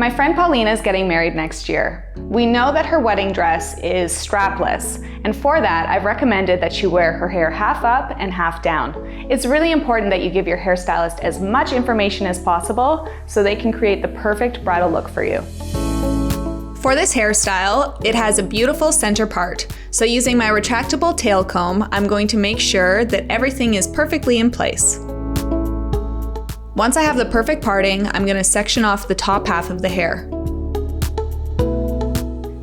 My friend Paulina is getting married next year. We know that her wedding dress is strapless, and for that, I've recommended that she wear her hair half up and half down. It's really important that you give your hairstylist as much information as possible so they can create the perfect bridal look for you. For this hairstyle, it has a beautiful center part, so using my retractable tail comb, I'm going to make sure that everything is perfectly in place. Once I have the perfect parting, I'm going to section off the top half of the hair.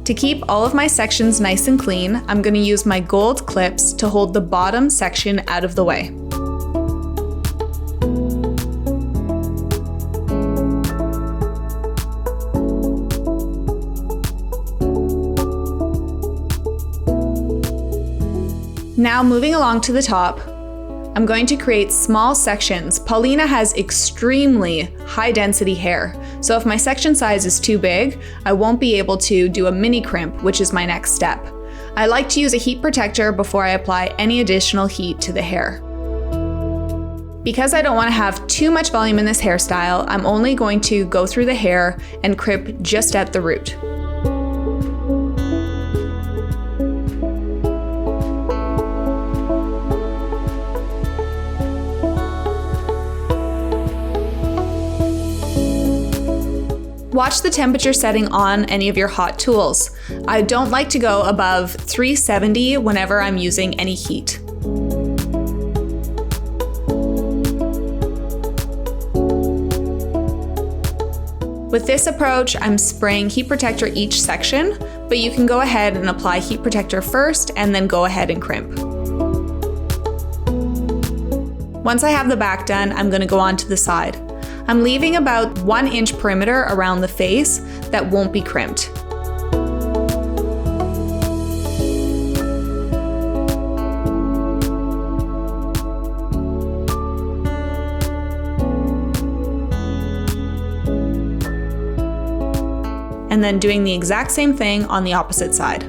To keep all of my sections nice and clean, I'm going to use my gold clips to hold the bottom section out of the way. Now moving along to the top, I'm going to create small sections. Paulina has extremely high density hair, so if my section size is too big, I won't be able to do a mini crimp, which is my next step. I like to use a heat protector before I apply any additional heat to the hair. Because I don't want to have too much volume in this hairstyle, I'm only going to go through the hair and crimp just at the root. Watch the temperature setting on any of your hot tools. I don't like to go above 370 whenever I'm using any heat. With this approach, I'm spraying heat protector each section, but you can go ahead and apply heat protector first and then go ahead and crimp. Once I have the back done, I'm going to go on to the side. I'm leaving about 1 inch perimeter around the face that won't be crimped. And then doing the exact same thing on the opposite side.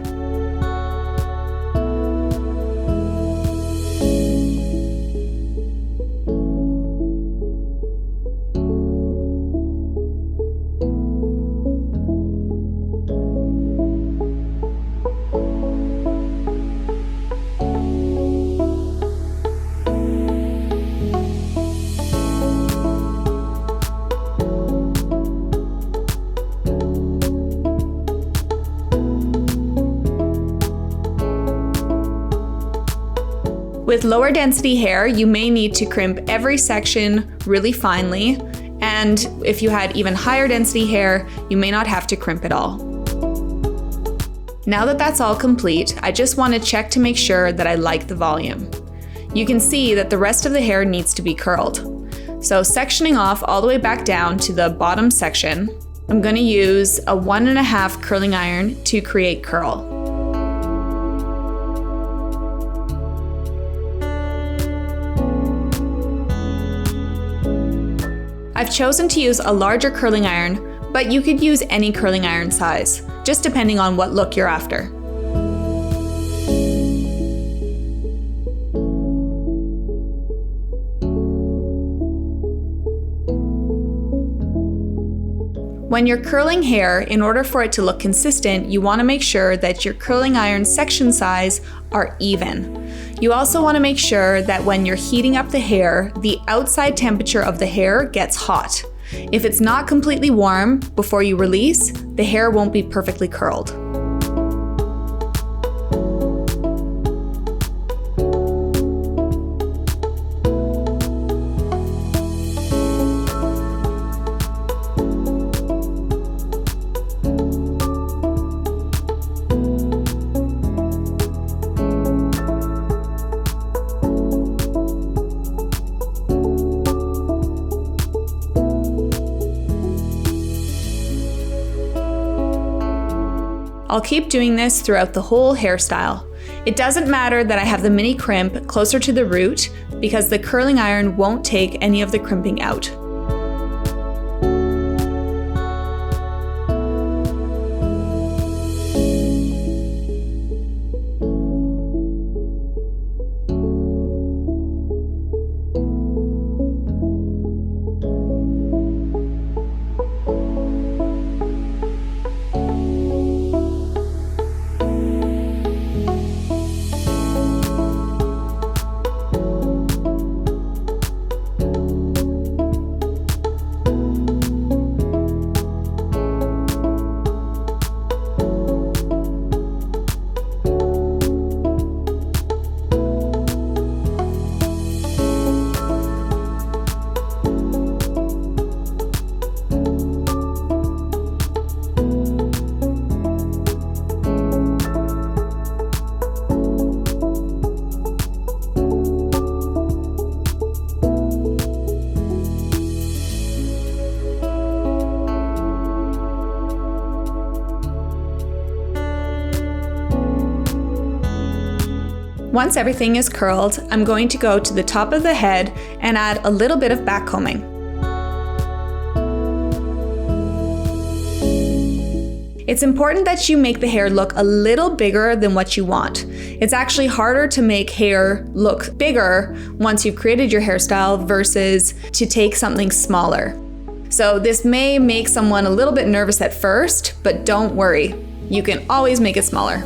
With lower density hair, you may need to crimp every section really finely, and if you had even higher density hair, you may not have to crimp at all. Now that that's all complete, I just want to check to make sure that I like the volume. You can see that the rest of the hair needs to be curled. So sectioning off all the way back down to the bottom section, I'm going to use a 1.5 curling iron to create curl. I've chosen to use a larger curling iron, but you could use any curling iron size, just depending on what look you're after. When you're curling hair, in order for it to look consistent, you want to make sure that your curling iron section size are even. You also want to make sure that when you're heating up the hair, the outside temperature of the hair gets hot. If it's not completely warm before you release, the hair won't be perfectly curled. I'll keep doing this throughout the whole hairstyle. It doesn't matter that I have the mini crimp closer to the root because the curling iron won't take any of the crimping out. Once everything is curled, I'm going to go to the top of the head and add a little bit of back combing. It's important that you make the hair look a little bigger than what you want. It's actually harder to make hair look bigger once you've created your hairstyle versus to take something smaller. So this may make someone a little bit nervous at first, but don't worry, you can always make it smaller.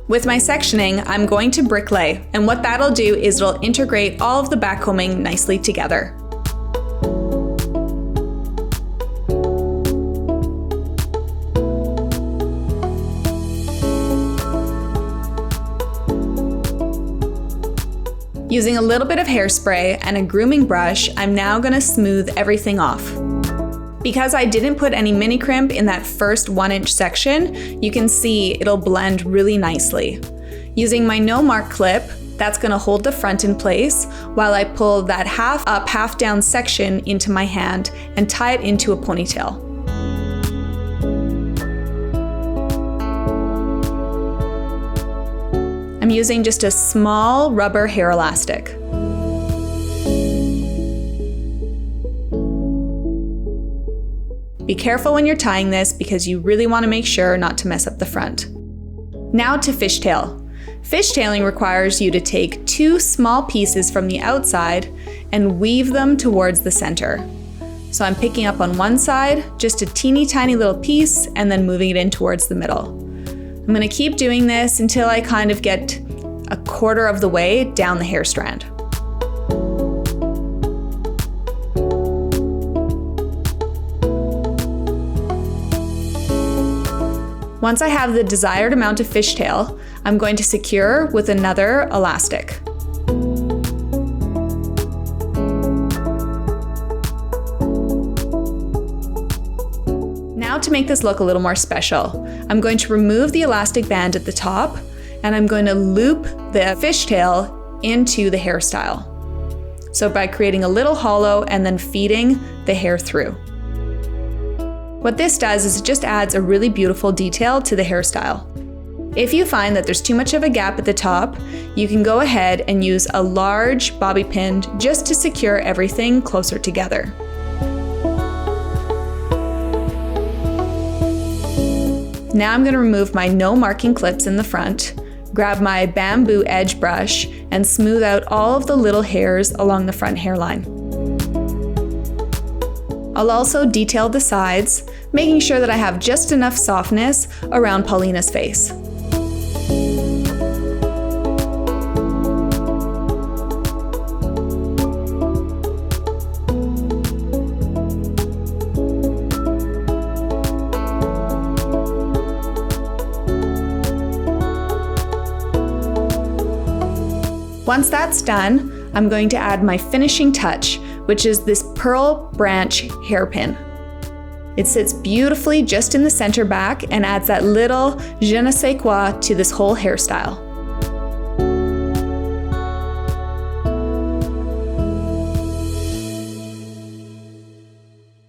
With my sectioning, I'm going to bricklay, and what that'll do is it'll integrate all of the back combing nicely together. Using a little bit of hairspray and a grooming brush, I'm now going to smooth everything off. Because I didn't put any mini crimp in that first 1-inch section, you can see it'll blend really nicely. Using my no mark clip, that's going to hold the front in place while I pull that half up, half down section into my hand and tie it into a ponytail. I'm using just a small rubber hair elastic. Be careful when you're tying this because you really want to make sure not to mess up the front. Now to fishtail. Fishtailing requires you to take 2 small pieces from the outside and weave them towards the center. So I'm picking up on one side, just a teeny tiny little piece, and then moving it in towards the middle. I'm going to keep doing this until I kind of get a quarter of the way down the hair strand. Once I have the desired amount of fishtail, I'm going to secure with another elastic. Now to make this look a little more special, I'm going to remove the elastic band at the top and I'm going to loop the fishtail into the hairstyle. So by creating a little hollow and then feeding the hair through. What this does is it just adds a really beautiful detail to the hairstyle. If you find that there's too much of a gap at the top, you can go ahead and use a large bobby pin just to secure everything closer together. Now I'm going to remove my no marking clips in the front, grab my bamboo edge brush, and smooth out all of the little hairs along the front hairline. I'll also detail the sides, making sure that I have just enough softness around Paulina's face. Once that's done, I'm going to add my finishing touch, which is this pearl branch hairpin. It sits beautifully just in the center back and adds that little je ne sais quoi to this whole hairstyle.